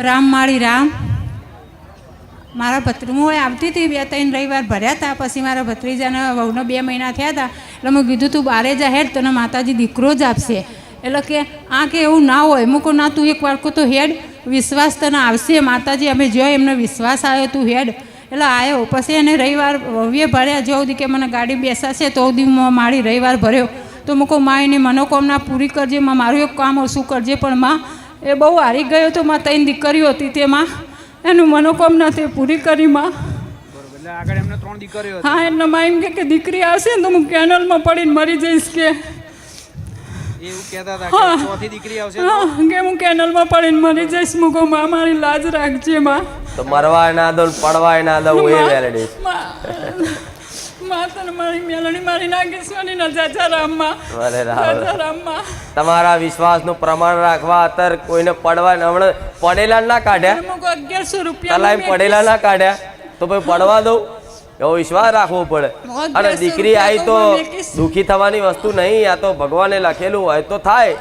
રામમાળી રામ. મારા ભત્રીજું હું આવતી હતી 2-3 રવિવાર ભર્યા હતા. પછી મારા ભત્રીજાના વહુને 2 મહિના થયા હતા એટલે મેં કીધું તું બારે જા હેડ, તને માતાજી દીકરો જ આપશે. એટલે કે આ કે એવું ના હોય. મૂકો ના, તું એક વાળકો તો હેડ, વિશ્વાસ તને આવશે. માતાજી અમે જો એમને વિશ્વાસ આવ્યો, તું હેડ. એટલે આવ્યો. પછી એને રવિવાર વહુએ ભર્યા. જો સુધી કે મને ગાડી બેસાશે તો સુધી મારી રવિવાર ભર્યો. તો મૂકો માં એની મનોકામના પૂરી કરજે, માં મારું એક કામ ઓછું કરજે. પણ માં એ બહુ હારી ગયો તો. માં 3 દીકરીઓ હતી તેમાં એનું મનોકામના તે પૂરી કરી. માં આગળ એમને 3 દીકરીઓ હતી. હા, એટલે માં એમ કે દીકરી આવશે ને તો હું કેનલમાં પડીને મરી જઈશ કે એવું કહેતા હતા કે ચોથી દીકરી આવશે કે હું કેનલમાં પડીને મરી જઈશ. મૂકો માં મારી લાજ રાખજે. માં તો મરવાય ના દો, પડવાય ના દો, એ વેલડી માં તને મારી મેલડી મારી નાગેશ્વરી ના જાજા રામમાં. જાજા રામમાં તમારા વિશ્વાસનું પ્રમાણ રાખવા અત્યારે કોઈને પડવા હમણાં પડેલા ના કાઢ્યા, 1100 રૂપિયા તલાઈ પડેલા ના કાઢ્યા તો ભાઈ પડવા દઉં, એવો વિશ્વાસ રાખવો પડે. અને દીકરી આવી તો દુઃખી થવાની વસ્તુ નહીં. આ તો ભગવાને લખેલું હોય તો થાય.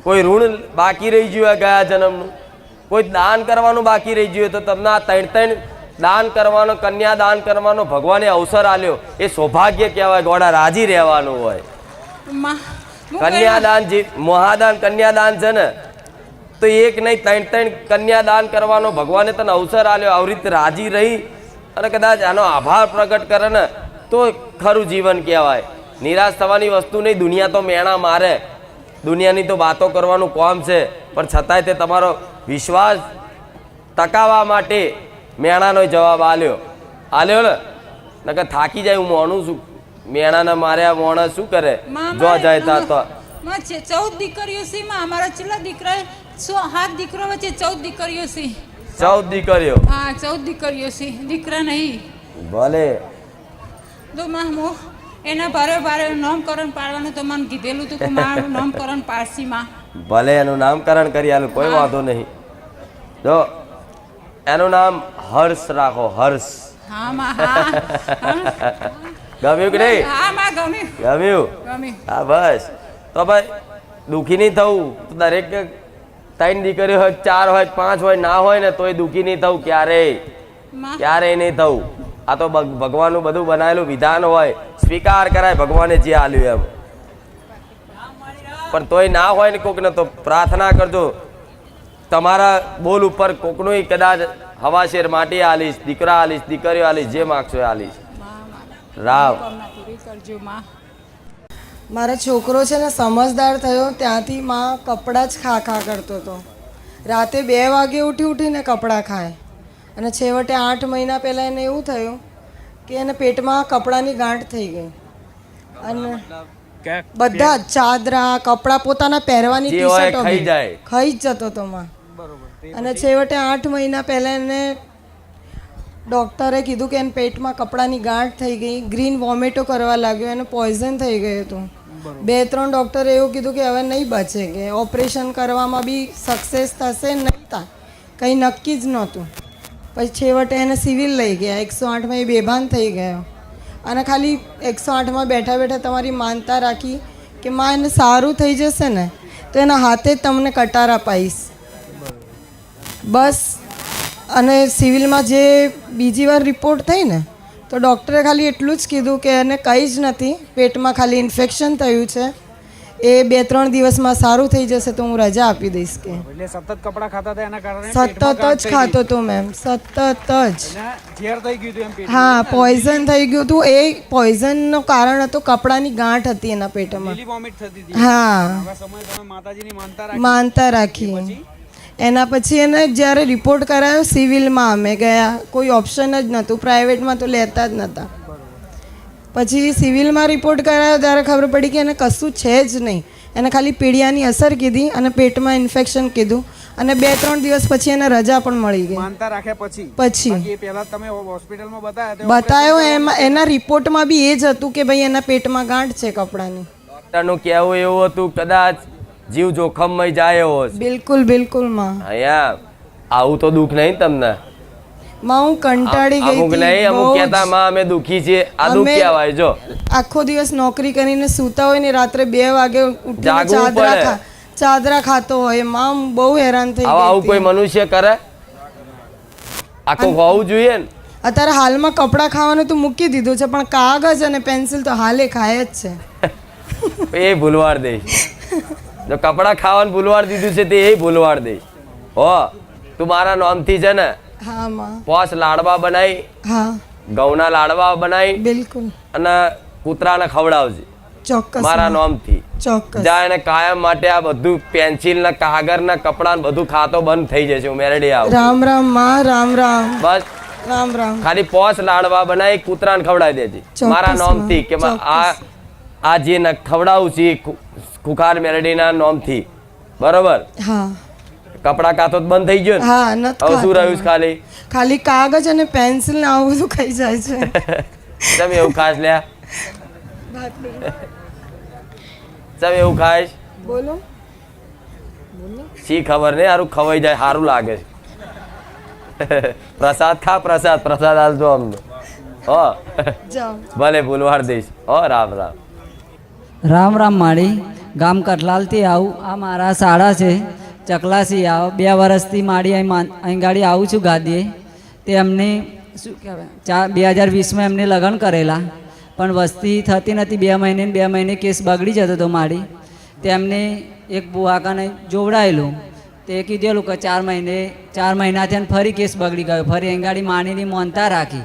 કોઈ ઋણ બાકી રહી ગયું હોય ગયા જન્મનું, કોઈ દાન કરવાનું બાકી રહી ગયું તો તમને આ 3 દાન કરવાનો, કન્યા દાન કરવાનો ભગવાને અવસર આલ્યો. એ સૌભાગ્ય કહેવાય. ગોડા રાજી રહેવાનું હોય. કન્યાદાન મહાદાન કન્યાદાન છે ને, તો એક નહીં 3 કન્યાદાન કરવાનો ભગવાને તને અવસર આલ્યો. આવી રીતે રાજી રહી અને કદાચ આનો આભાર પ્રગટ કરે ને તો ખરું જીવન કહેવાય. નિરાશ થવાની વસ્તુ નહીં. દુનિયા તો મેણા મારે, દુનિયાની તો વાતો કરવાનું કામ છે, પણ છતાંય તે તમારો વિશ્વાસ ટકાવવા માટે મેણાનો જવાબ આલ્યો ને કે થાકી જાય. હું મોણું છું, મેણાને માર્યા મોણા શું કરે જો જાય તા તો. 14 દીકરીઓ છે. અમારા છેલ્લા દીકરા 7 દીકરો વચ્ચે 14 દીકરીઓ છે. 14 દીકરીઓ? હા, 14 દીકરીઓ છે, દીકરા નહીં. ભલે તો માં એના ભારે નામકરણ પાડવાનું તો મને કીધેલું હતું કે મારું નામકરણ પાડશી. માં ભલે એનું નામકરણ કરી આલું, કોઈ વાંધો નહીં. જો એનું નામ હર્ષ રાખો. હર્ષ. હા માં. હા ગમ્યું કે નહીં? હા માં, ગમ્યું. હા બસ. તો ભાઈ દુઃખી નહીં થવું. તો દરેક 3 દીકરીઓ હોય, 4 હોય, 5 હોય, ના હોય ને તોય દુઃખી નહીં થવું. ક્યારેય નહીં થવું. આ તો ભગવાનનું બધું બનાવેલું વિધાન હોય. સ્વીકાર કરાય ભગવાને જે આલ્યું એમ. પણ તોય ના હોય ને કોકને તો પ્રાર્થના કરજો. તમારા બોલ ઉપર કોકનું કદાચ હવાશેર માટી આલીશ, દીકરા આલીશ, દીકરીઓ આલીશ, જે માગશો એ આલીશ. રાવ મારો છોકરો છે ને સમજદાર થયો ત્યાંથી માં કપડાં જ ખા કરતો હતો. રાતે 2 વાગે ઉઠીને કપડાં ખાય. અને છેવટે 8 મહિના પહેલાં એને એવું થયું કે એને પેટમાં કપડાની ગાંઠ થઈ ગઈ. અને બધા ચાદરા, કપડાં, પોતાના પહેરવાની ટી-શર્ટો ખાઈ જ જતો હતો માં. અને છેવટે 8 મહિના પહેલાં એને ડૉક્ટરે કીધું કે એને પેટમાં કપડાની ગાંઠ થઈ ગઈ, ગ્રીન વોમિટો કરવા લાગ્યો, એને પોઈઝન થઈ ગયું હતું. 2-3 ડૉક્ટરે એવું કીધું કે હવે નહીં બચે, કે ઓપરેશન કરવામાં બી સક્સેસ થશે નહીં, કંઈ નક્કી જ નહોતું. પછી છેવટે એને સિવિલ લઈ ગયા. 108માં એ બેભાન થઈ ગયો. અને ખાલી 108માં બેઠા બેઠા તમારી માનતા રાખી કે માં એને સારું થઈ જશે ને તો એના હાથે જ તમને કટાર અપાઈશ બસ. અને સિવિલમાં જે બીજી વાર રિપોર્ટ થઈ ને તો ડૉક્ટરે ખાલી એટલું જ કીધું કે એને કંઈ જ નથી, પેટમાં ખાલી ઇન્ફેક્શન થયું છે, એ 2-3 દિવસમાં સારું થઈ જશે તો હું રજા આપી દઈશ. કે એટલે સતત કપડાં ખાતા હતા એના કારણે સતત જ ખાતો હતો મેમ, સતત જ. ઝેર થઈ ગયું હતું એમ પેટમાં? હા, પોઈઝન થઈ ગયું હતું. એ પોઈઝનનું કારણ હતું કપડાની ગાંઠ હતી એના પેટમાં. વોમિટ થતી હતી. હા, માતાજીની માનતા રાખી. એના પછી એને જ્યારે રિપોર્ટ કરાયો સિવિલમાં અમે ગયા, કોઈ ઓપ્શન જ નહોતું, પ્રાઇવેટમાં તો લેતા જ નહોતા. પછી સિવિલમાં રિપોર્ટ કરાયો ત્યારે ખબર પડી કે એને કશું છે જ નહીં. એને ખાલી પીડિયાની અસર કીધી અને પેટમાં ઇન્ફેક્શન કીધું. અને 2-3 દિવસ પછી એને રજા પણ મળી ગઈ. માનતા રાખ્યા પછી પહેલા તમે હોસ્પિટલમાં બતાવ્યો એમાં એના રિપોર્ટમાં બી એ જ હતું કે ભાઈ એના પેટમાં ગાંઠ છે કપડાની. ડૉક્ટરનું કહેવું એવું હતું કદાચ જીવ જોખમમાં જાય એવો. બિલકુલ માં. અહીંયા આવું તો દુઃખ નહીં તમને? માં હું કંટાળી ગઈ અમુક નહીં, અમુક કહેતા માં અમે દુઃખી છીએ. આ દુઃખ કહેવાય. જો આખો દિવસ નોકરી કરીને સૂતા હોય ને રાત્રે 2 વાગે ઉઠીને ચાદરા ખાતો હોય માં હું બહુ હેરાન થઈ આવું ગઈ આવું કોઈ હતી. મનુષ્ય કરે? આખું હોવું જોઈએ ને. અત્યારે હાલમાં કપડાં ખાવાનું તો મૂકી દીધું છે પણ કાગળ અને પેન્સિલ તો હાલે ખાય જ છે. એ ભૂલવાડ દઈશ. જો કપડાં ખાવાનું ભૂલવાડ દીધું છે તે એ ભૂલવાડ દઈશ. હો તું મારા નામથી છે ને હા માં, પોસ લાડવા બનાવી, હા ઘઉંના લાડવા બનાવી બિલકુલ અને કૂતરાને ખવડાવજે ચોક્કસ મારા માં, નામથી. ચોક્કસ. જા એને કાયમ માટે આ બધું પેન્સિલ ને કાગળ ને કપડા બધું ખાતો બંધ થઈ જશે. હું મેરડી આવું. રામ રામ માં, રામ રામ, બસ રામ રામ. ખાલી પોસ લાડવા બનાવી કૂતરાને ખવડાવી દેજે ચોક્કસ મારા માં, નામથી કે આ જે ખવડાવું છે ખુખાર મેરડીના નામથી. બરોબર? હા કપડા કાતો તો બંધ થઈ ગયો ને? હા નથી હવે શું ખાતા. રહ્યું છે ખાલી? ખાલી કાગળ અને પેન્સિલ ને આવું બધું ખાઈ જાય છે. તમે એવું ખાસ લ્યા? તમે એવું ખાઈશ? બોલો. શી ખબર નહીં, સારું ખવાઈ જાય સારું લાગે છે. પ્રસાદ ખા, પ્રસાદ પ્રસાદ આલજો અમને. હો જાઓ. ભલે ભૂલવાડ દઈશ. હો રામ રામ. રામ રામ માળી ગામ કઠલાલથી આવું. આ મારા શાળા છે ચકલાસી. આવો 2 વર્ષથી માળી અહીં ગાડી આવું છું ગાદીએ. તે એમને શું કહેવાય 2020માં એમને લગ્ન કરેલા પણ વસ્તી થતી નથી. 2 મહિને ને 2 મહિને કેસ બગડી જતો હતો માળી. તેમને એક બુવાકાને જોવડાયેલું. તે કીધેલું કે 4 મહિનાથી અને ફરી કેસ બગડી ગયો. ફરી અહીં ગાડી માણીની મોનતા રાખી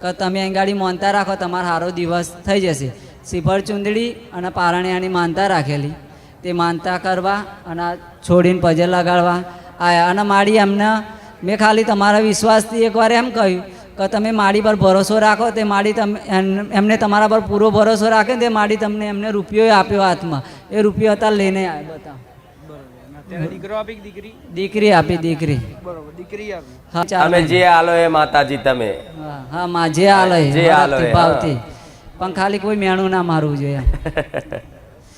કે તમે અહીં ગાડી મોનતા રાખો તમારો સારો દિવસ થઈ જશે. શ્રીફળ ચૂંદડી અને પારણિયાની માનતા રાખેલી. તે માનતા કરવા અને છોડીને પજે લગાડવા આવ્યા. અને માળી એમને મેં ખાલી તમારા વિશ્વાસથી એકવાર એમ કહ્યું કે તમે માળી પર ભરોસો રાખો. તે માળી તમે એમને તમારા પર પૂરો ભરોસો રાખે તે માળી તમને એમને રૂપિયો આપ્યો હાથમાં. એ રૂપિયો હતા લઈને આવ્યા. બતા અત્યારે દીકરો આપી કે દીકરી? દીકરી આપી, દીકરી. બરોબર, દીકરી આપી. હા તમે જે આલો એ માતાજી તમે. હા હા માં જે આલે જે આલે, હરખથી ભાવથી. પણ ખાલી કોઈ મેણું ના મારવું જોઈએ.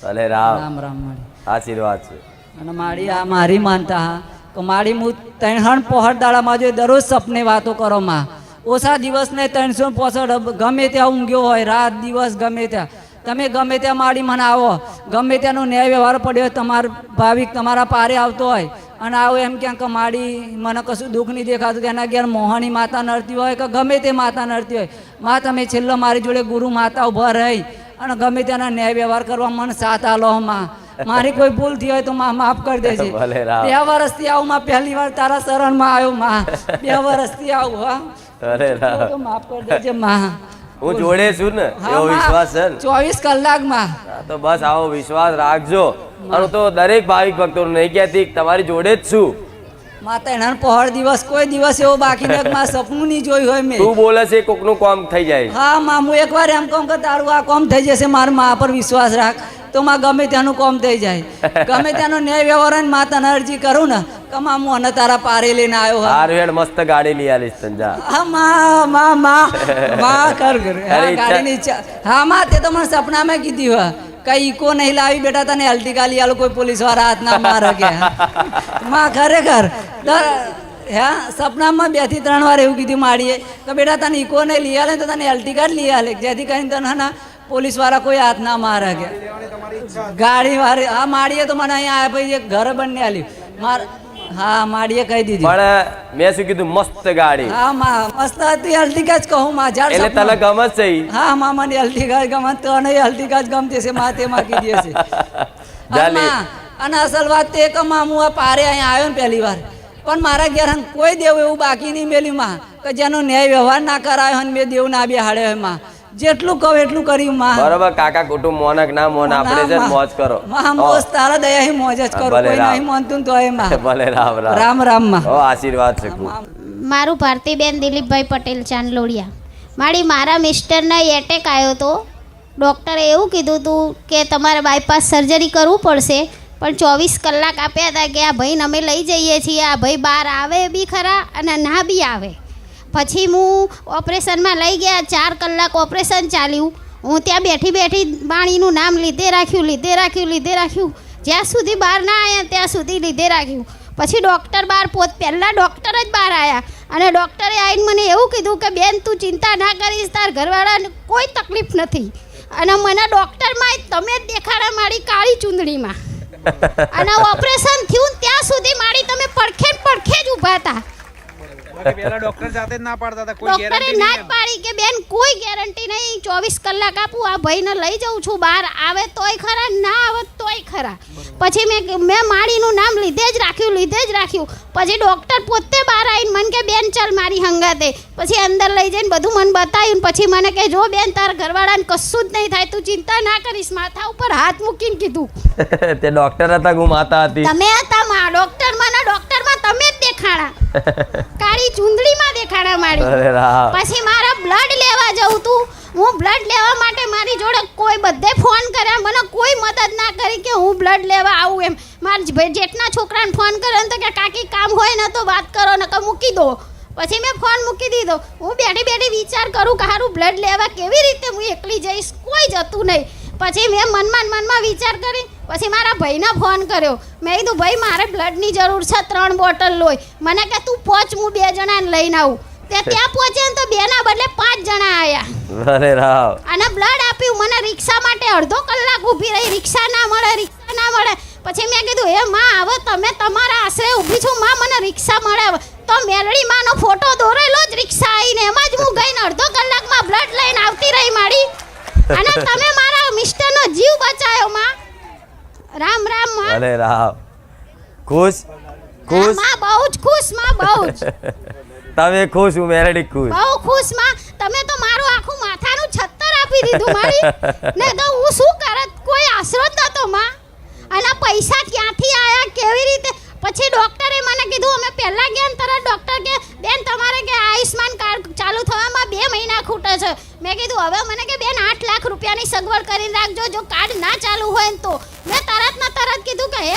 ભલે રામ. રામ રામ માળી. આશીર્વાદ છે. અને મારી આ મારી માનતા હા તો મારી હું 3 પોહર દાડામાં જો દરરોજ સપને વાતો કરો માં. ઓછા દિવસ ને 365 ગમે ત્યાં ઊંઘ્યો હોય, રાત દિવસ ગમે ત્યાં તમે ગમે ત્યાં માડી મને આવો. ગમે ત્યાંનો ન્યાય વ્યવહાર પડ્યો તમારા ભાવિક તમારા પારે આવતો હોય અને આવો એમ ક્યાંક માડી મને કશું દુઃખ નહીં દેખાતું કે એના ઘેર મોહની માતા નડતી હોય કે ગમે તે માતા નડતી હોય, માં તમે છેલ્લો મારી જોડે ગુરુ માતા ઊભા રહી અને ગમે ત્યાંના ન્યાય વ્યવહાર કરવા મને સાથ આલો માં. મારી કોઈ ભૂલ થઈ હોય તો માં માફ કરી દેજે. ભલે રામ. 2 વર્ષથી આવું માં, પહેલી વાર તારા શરણમાં આવ્યો માં. 2 વર્ષથી આવું. હા ભલે રામ. તો માફ કરી દેજે માં. હું જોડે છું ને, હા, એવો માં. વિશ્વાસ છે ને? 24 કલાકમાં. હા, તો બસ આવો વિશ્વાસ રાખજો. અને હું તો દરેક ભાવિક ભક્તોને નહીં કહેતી કે તમારી જોડે જ છું. માતા એના પહોળ દિવસ કોઈ દિવસ એવો બાકી નથી માં સપનું નહીં જોયું હોય મેં. તું બોલે છે કોકનું કામ થઈ જાય. હા માં હું એકવાર એમ કહું કે તારું આ કામ થઈ જશે, મારા મા પર વિશ્વાસ રાખ તો માં ગમે ત્યાંનું કામ થઈ જાય. ગમે ત્યાંનો ન્યાય વ્યવહાર ને માતાને અરજી કરું ને કે માં હું અને તારા પારે લઈને આવ્યો. હારું હેડ, મસ્ત ગાડી લઈ આલીશ તને. જા. હા માં કર હા, તારી ઈચ્છા- ગાડીની ઈચ્છા. હા માં તે તો મને સપનામાં કીધી હોય કઈ ઈકો નહીં લાવી બેટા તને અલ્ટિકા લઈ આલો, કોઈ પોલીસ વાળા હાથ ના મારે કે. માં ખરેખર હા સપનામાં 2 થી 3 વાર એવું કીધું માડીએ કે બેટા તને ઈકો નહીં લઈ આલે તો તને અલ્ટિકા જ લઈ આલે જેથી કરીને તને ના પોલીસ વાળા કોઈ હાથ ના મારે કે. ગાડી વાળી હા માડીએ તો મને અહીંયા આવ્યા પછી એક ઘર બંને આલ્યું માર. હા માડીએ કહી દીધું. પણ મેં શું કીધું? મસ્ત ગાડી. હા માં મસ્ત હતી. અલ્ટિકા જ કહું માં. ઝાડ એટલે સપનું. તને ગમે જ છે ઈ? હા માં મને અલ્ટિકા જ ગમે તો અને અલ્ટિકા જ ગમતી છે માં તેમાં કીધી છે. જાલી. અને અસલ વાત તે કે માં હું આ પારે અહીંયા આવ્યો ને પહેલી વાર પણ મારા ઘેર કોઈ દેવ એવું બાકી નહીં મેલ્યું માં કે જેનો ન્યાય વ્યવહાર ના કરાયો અને મેં દેવ ના બેહાડ્યો હોય માં. જેટલું કહું એટલું કર્યું માં. બરોબર કાકા, કુટુંબ મોનક ના મોન, આપણે છે ને મોજ કરો. માં મોજ તારા દયાથી મોજ જ કરું. ભલે કોઈ રામ. નહીં માનતું ને તો એમાં. ભલે રામ રામ. રામ રામ માં. ઓ આશીર્વાદ છે ખૂબ. મારું ભારતીબેન દિલીપભાઈ પટેલ ચાંદલોડિયા. મારા મિસ્ટરને એટેક આવ્યો હતો. ડૉક્ટરે એવું કીધું હતું કે તમારે બાયપાસ સર્જરી કરવું પડશે પણ 24 કલાક આપ્યા હતા કે આ ભાઈને અમે લઈ જઈએ છીએ. આ ભાઈ બહાર આવે બી ખરા અને ના બી આવે. પછી હું ઓપરેશનમાં લઈ ગયા. 4 કલાક ઓપરેશન ચાલ્યું. હું ત્યાં બેઠી બાણીનું નામ લીધે રાખ્યું. જ્યાં સુધી બહાર ના આવ્યા ત્યાં સુધી લીધે રાખ્યું. પછી ડૉક્ટર પહેલાં ડૉક્ટર જ બહાર આવ્યા અને ડૉક્ટરે આવીને મને એવું કીધું કે બેન તું ચિંતા ના કરીશ, તાર ઘરવાળાને કોઈ તકલીફ નથી. અને મને ડૉક્ટરમાં તમે જ દેખાડા મારી કાળી ચૂંદડીમાં. અને ઓપરેશન થયું ને ત્યાં સુધી મારી તમે પડખે ને પડખે જ ઊભા હતા. બાકી પહેલા ડોક્ટર જાતે જ ના પાડતા હતા, કોઈ ડોક્ટરે ગેરંટી ના જ નહીં. પાડી કે બેન કોઈ ગેરંટી નહીં, 24 કલાક આપું, આ ભાઈને લઈ જાઉં છું બહાર, આવે તોય ખરા, ના આવે તોય ખરા. પછી મેં માળીનું નામ લીધે જ રાખ્યું. પછી ડોક્ટર પોતે બહાર આવીને મને કે બેન ચાલ મારી હંગાતે. પછી અંદર લઈ જઈને બધું મને બતાવ્યું. પછી મને કે જો બેન તારા ઘરવાળાને કશું જ નહીં થાય, તું ચિંતા ના કરીશ. માથા ઉપર હાથ મૂકીને કીધું. તે ડોક્ટર હતા હું માતા હતી. તમે હતા માં ડોક્ટરમાં તમે જ દેખાણા. કાળી ચુંદડીમાં દેખાડા મારી. અરે રામ. પછી મારા બ્લડ લેવા જવું તું. હું બ્લડ લેવા માટે મારી જોડે કોઈ બધે ફોન કર્યા, મને કોઈ મદદ ના કરી કે હું બ્લડ લેવા આવું એમ. મારા જેઠના છોકરાને ફોન કર્યો ને તો કે કાકી કામ હોય ને તો વાત કરો ને મૂકી દો. પછી મેં ફોન મૂકી દીધો. હું બેઠી વિચાર કરું કે હારું બ્લડ લેવા કેવી રીતે હું એકલી જઈશ, કોઈ જતું નહીં. પછી મેં મનમાં વિચાર કરી. પછી મારા ભાઈને ફોન કર્યો. મેં કીધું ભાઈ મારે બ્લડની જરૂર છે, 3 બોટલ લોહી. મને કે તું પહોંચ, હું 2 જણાને લઈને આવું. તે ત્યાં પહોંચે ને તો 2 ના બદલે 5 જણા આવ્યા અરે રામ. અને બ્લડ આપ્યું. મને રિક્ષા માટે અડધો કલાક ઊભી રહી, રિક્ષા ના મળે. પછી મેં કીધું હે માં હવે તમે તમારા આશરે ઊભી છું માં, મને રિક્ષા મળે. તો મેલડી માનો ફોટો દોરેલો જ રિક્ષા આવીને એમાં જ હું ગઈને અડધો કલાકમાં બ્લડ લઈને આવતી રહી મારી. અને તમે મારા મિસ્ટરનો જીવ બચાવ્યો માં. રામ રામ માં. અરે રામ. ખુશ માં બહુ જ ખુશ માં, બહુ જ તમે ખુશ, હું મેરડી ખુશ. બહુ ખુશ માં. તમે તો મારું આખું માથાનું છત્તર આપી દીધું મારી. ને તો હું શું કરત, કોઈ આશરો જ નતો માં. અને પૈસા ક્યાંથી આયા, કેવી રીતે? પછી ડોક્ટરે મને કીધું, અમે પહેલા ગયા ને તરત ડોક્ટર કે બેન તમારે કે આયુષ્માન કાર્ડ ચાલુ થવામાં 2 મહિના ખૂટે છે. મેં કીધું હવે મને કે બેન 8 લાખ રૂપિયાની સગવડ કરીને રાખજો, જો કાર્ડ ના ચાલુ હોય ને તો. મેં તરત કીધું કે હે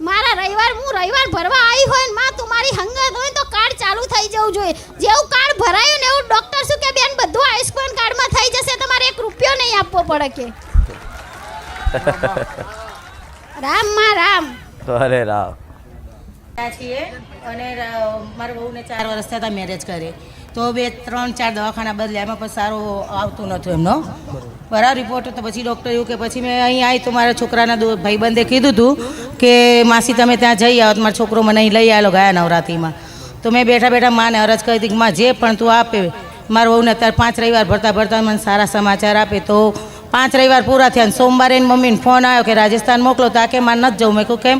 મારા રવિવાર ભરવા આવી હોય ને માં, તું મારી હંગત હોય તો કાર્ડ ચાલુ થઈ જવું જોઈએ. જેવું કાર્ડ ભરાયું ને એવું ડોક્ટર શું કે બેન બધું આયુષ્માન કાર્ડમાં થઈ જશે, તમારે 1 રૂપિયો નહીં આપવો પડે કે. રામ માં રામ. અરે રામ. છીએ અને મારા બહુને 4 વર્ષ થયા હતા મેરેજ કરે, તો 2-3-4 દવાખાના બદલ્યા, એમાં પછી સારું આવતું નહોતું એમનો બરાબર રિપોર્ટ. તો પછી ડૉક્ટર એવું કે પછી મેં અહીં આવી તો મારા છોકરાના ભાઈબંધે કીધું હતું કે માસી તમે ત્યાં જઈ આવો, મારો છોકરો મને અહીં લઈ આવેલો ગયા નવરાત્રિમાં. તો મેં બેઠા માને અરજ કરી હતી કે માં જે પણ તું આપે. મારા બહુને અત્યારે 5 રવિવાર ભરતા મને સારા સમાચાર આપે. તો 5 રવિવાર પૂરા થયા અને સોમવારે એની મમ્મીને ફોન આવ્યો કે રાજસ્થાન મોકલો. તો આ કે મારે નથી જવું. મેં કહું કેમ?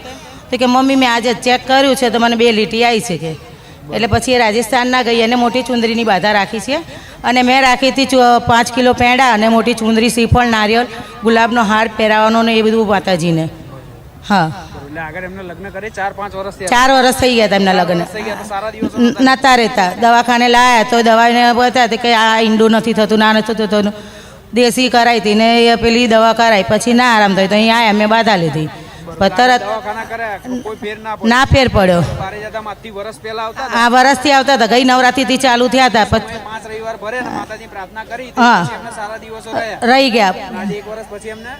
તો કે મમ્મી મેં આજે ચેક કર્યું છે તો મને 2 લીટી આવી છે કે. એટલે પછી એ રાજસ્થાન ના ગઈ અને મોટી ચુંદરીની બાધા રાખી છે. અને મેં રાખી હતી 5 કિલો પેંડા અને મોટી ચુંદરી, શ્રીફળ, નારિયેળ, ગુલાબનો હાર પહેરાવાનો ને એ બધું માતાજીને. હા, એટલે આગળ એમને લગ્ન કરે 4-5 વર્ષ થયા. 4 વર્ષ થઈ ગયા હતા એમના લગ્ન. થઈ ગયા તો સારા દિવસો નતા રહેતા. દવાખાને લાયા તો દવાને બતાવ્યા કે આ ઈંડું નથી થતું, ના નથી થતું. દેશી કરાવી હતી ને એ પેલી દવા કરાવી, પછી ના આરામ થયો તો અહીંયા આવ્યા, મેં બાધા લીધી. તરત દવાખાના કર્યા, કોઈ ફેર ના ફેર પડ્યો. બારે જતા આજથી વર્ષ પહેલા આવતા આ વર્ષથી આવતા હતા, ગઈ નવરાત્રિથી ચાલુ થયા હતા. 5 રવિવાર ભરે ને માતાજી પ્રાર્થના કરી તો હા. પછી એમને સારા દિવસો રહ્યા. રહી ગયા. આજે 1 વર્ષ પછી એમને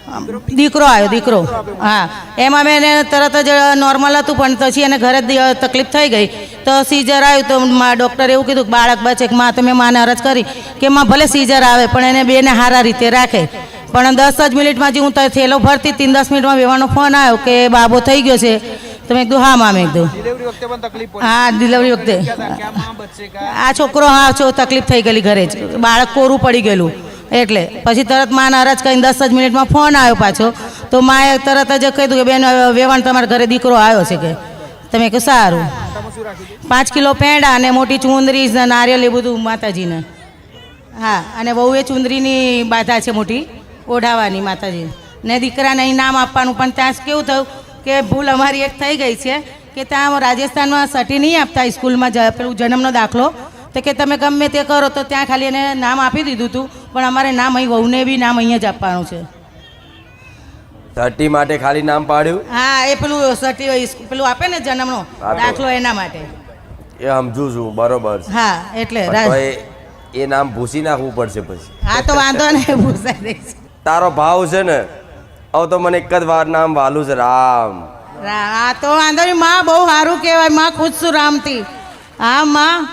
દીકરો આવ્યો, દીકરો. હા, એમાં મેં એને તરત જ નોર્મલ હતું પણ પછી એને ઘરે જ તકલીફ થઈ ગઈ તો સીઝર આવ્યું. તો ડૉક્ટરે એવું કીધું કે બાળક બચે. કે માં તો મેં માને અરજ કરી કે માં ભલે સીઝર આવે પણ એને બેને સારા રીતે રાખે. પણ 10 જ મિનિટમાં જે હું થેલો ભરતી 10 મિનિટમાં વેવાનો ફોન આવ્યો કે બાબો થઈ ગયો છે. તો મેં કીધું હા માં. મેં કીધું ડિલિવરી વખતે પણ તકલીફ પડી. હા, ડિલિવરી વખતે કે આ માં બચશે કે આ છોકરો તકલીફ થઈ ગયેલી ઘરે જ, બાળક કોરું પડી ગયેલું. એટલે પછી તરત માને અરજ કરીને 10 જ મિનિટમાં ફોન આવ્યો પાછો. તો માએ તરત જ કીધું કે બેન વેવાણ તમારા ઘરે દીકરો આવ્યો છે કે. તમે કહ્યું સારું. 5 કિલો પેંડા અને મોટી ચુંદરી, નારિયેળ એ બધું માતાજીને. હા, અને બહુ એ ચુંદરીની બાધા છે મોટી ઓઢાવાની માતાજી ને. દીકરાને અહીં નામ આપવાનું પણ ત્યાં કેવું થયું કે ભૂલ અમારી એક થઈ ગઈ છે કે ત્યાં રાજસ્થાનમાં સટી નહીં આપતા સ્કૂલમાં પેલું જન્મનો દાખલો. તો કે તમે ગમે તે કરો તો ત્યાં ખાલી એને નામ આપી દીધું હતું પણ અમારે નામ અહીં વહુને બી નામ અહીંયા જ આપવાનું છે. સટી માટે ખાલી નામ પાડ્યું. હા, એ પેલું સટી પેલું આપે ને જન્મનો દાખલો એના માટે. એ સમજુ છું, બરોબર છે. હા, એટલે પણ તો એ નામ ભૂસી નાખવું પડશે પછી. હા, તો વાંધો નહીં, ભૂસાઈ દઈશ. તારો ભાવ છે ને, હવે તો મને એક જ વાર નામ વાલું છે, રામ. હા, તો વાંધો નહીં માં, બહુ સારું કહેવાય. માં ખુશ છું રામથી. હા માં.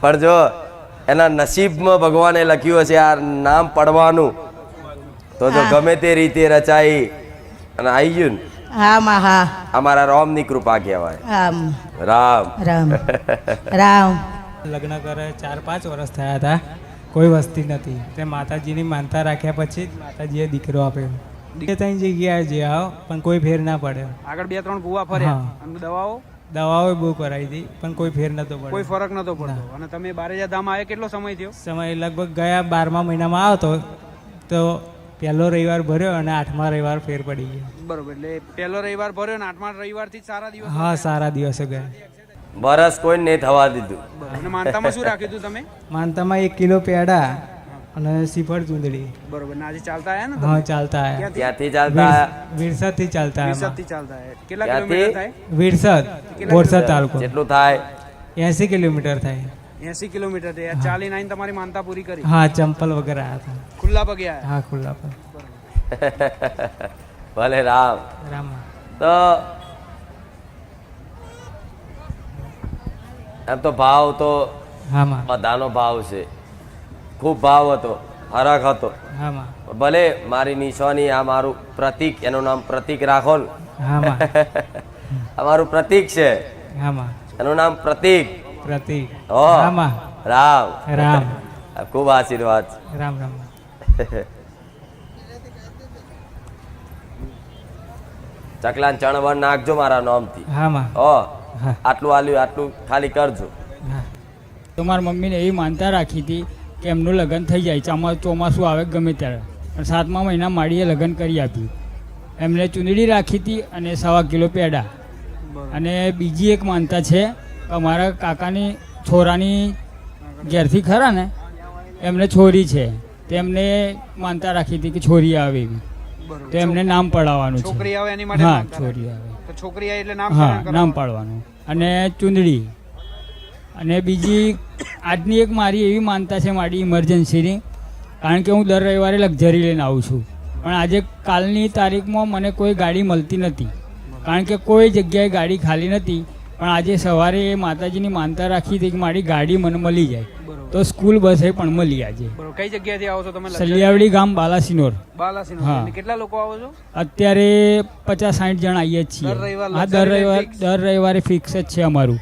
પણ જો એના નસીબમાં ભગવાને લખ્યું હશે આ નામ પડવાનું તો જો ગમે તે રીતે રચાઈ અને આવી ગયું ને હા માં હા અમારા રામની કૃપા કહેવાય. આમ રામ રામ રામ લગ્ન કરે 4-5 વર્ષ થયા હતા, કોઈ વસ્તી નથી. તે માતાજીની માનતા રાખ્યા પછી જ માતાજીએ દીકરો આપ્યો. ત્રણ જગ્યાએ જે આવો પણ કોઈ ફેર ના પડે. આગળ 2-3 ભૂવા ફર્યા હા. અને દવાઓ દવાઓ બહુ કરાવી હતી પણ કોઈ ફેર નતો કોઈ પડ્યો. ફરક નતો પડતો. અને તમે બારેજા ધામ આવ્યા કેટલો સમય થયો? સમય લગભગ ગયા 12મા મહિનામાં આવતો તો પહેલો રવિવાર ભર્યો અને 8મા રવિવાર ફેર પડી ગયો. બરોબર, એટલે પહેલો રવિવાર ભર્યો ને 8મા રવિવારથી જ સારા દિવસ. હા, સારા દિવસે ગયા. વરસ કોઈ નહીં થવા દીધું. અને માનતામાં શું રાખ્યું હતું તમે? માનતામાં 1 કિલો પેડા અને શ્રીફળ ચૂંદડી. બરોબર, ને આજે ચાલતા આવ્યા ને તમે? હા, ચાલતા આવ્યા. ત્યાંથી ચાલતા આયા. વિરસદથી ચાલતા આવ્યા. વિરસદથી ચાલતા આવ્યા. કેટલા ત્યાંથી? કિલોમીટર થાય? વિરસદ બોરસદ તાલુકો જેટલું થાય 80 કિલોમીટર થાય. 80 કિલોમીટર થાય. ચાલીને આવીને તમારી માનતા પૂરી કરી? હા, ચંપલ વગર આવ્યા હતા. ખુલ્લા પગે આવ્યા? હા, ખુલ્લા પર. ભલે રામ. રામ. તો એમ તો ભાવ તો હા માં. બધાનો ભાવ છે, ખૂબ ભાવ હતો, હરખ હતો. હા માં. ભલે મારી નિશાની આ મારું પ્રતીક, એનું નામ પ્રતીક રાખો ને. હા માં. આ મારું પ્રતીક છે, હા માં. એનું નામ પ્રતીક. પ્રતીક. હો. હા માં. રામ. રામ. આ ખૂબ આશીર્વાદ છે. રામ રામ. ચકલાન ચણવણ નાખજો મારા નામથી. હા માં. હો, હા. આટલું આલ્યું, આટલું ખાલી કરજો. હા. તો મારી મમ્મીને એવી માનતા રાખી હતી કે એમનું લગ્ન થઈ જાય, ચોમાસું આવે ગમે ત્યારે. પણ 7મા મહિના માડીએ લગ્ન કરી આપ્યું. એમને ચૂંદડી રાખી હતી અને 1.25 કિલો પેડા. અને બીજી એક માનતા છે કે મારા કાકાની છોરાની ઘેરથી ખરા ને એમને છોરી છે, તેમને માનતા રાખી હતી કે છોરી આવે એવી, તો એમને નામ પડાવવાનું છે. છોકરી આવે એની માટે હા, માનતા છોરી રાખી. આવે. તો છોકરી આવે એટલે નામ હા, કરણ નામ કરવાનું. પાડવાનું. અને ચૂંદડી. અને બીજી આજની એક મારી એવી માનતા છે મારી ઇમરજન્સીની, કારણ કે હું દર રવિવારે લક્ઝરી લઈને આવું છું. પણ આજે કાલની તારીખમાં મને કોઈ ગાડી મળતી નથી, કારણ કે કોઈ જગ્યાએ ગાડી ખાલી નથી. પણ આજે સવારે એ માતાજીની માનતા રાખી હતી કે મારી ગાડી મને મળી જાય, તો સ્કૂલ બસે પણ મળી આજે. બરોબર, કઈ જગ્યાએથી આવો છો તમે? સલિયાવડી ગામ બાલાસિનોર. બાલાસિનોર. હા. અને કેટલા લોકો આવો છો? અત્યારે 50-60 જણ આવીએ જ છીએ. દર રવિવાર હા, દર રવિવારે ફિક્સ જ છે અમારું.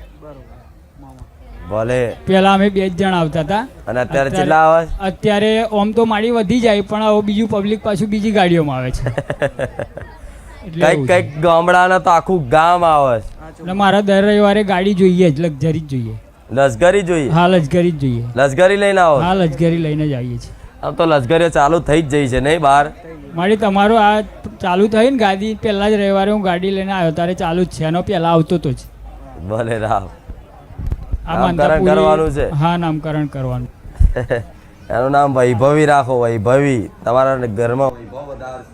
ભલે. પેલા અમે 2 જ જણ આવતા હતા. અને અત્યારે કેટલા આવે? અત્યારે ઓમ તો માડી વધી જાય, પણ હવે બીજું પબ્લિક પાછું બીજી ગાડીઓમાં આવે છે. એટલે કઈક એવું છે. કઈક ગામડાના તો આખું ગામ આવે છે. એટલે મારા દર રવિવારે ગાડી જોઈએ જ, લક્ઝરી જ જોઈએ. લશ્કરી જોઈએ? હા, લક્ઝરી જ જોઈએ. લશ્કરી લઈને આવો? હા, લક્ઝરી લઈને જ આવીએ છીએ. આમ તો લશ્કરીઓ ચાલુ થઈ જ જઈ છે નહીં બહાર? મારી તમારું આ ચાલુ થઈ ને ગાડી, પહેલા જ રવિવારે હું ગાડી લઈને આવ્યો ત્યારે ચાલુ જ છે, એનો પહેલા આવતો તો જ. ભલે રામ. આ નામકરણ માનતા પૂરી- કરવાનું છે? હા, નામકરણ કરવાનું. એનું નામ વૈભવી રાખો, વૈભવી. તમારા ઘરમાં વૈભવ વધારશે.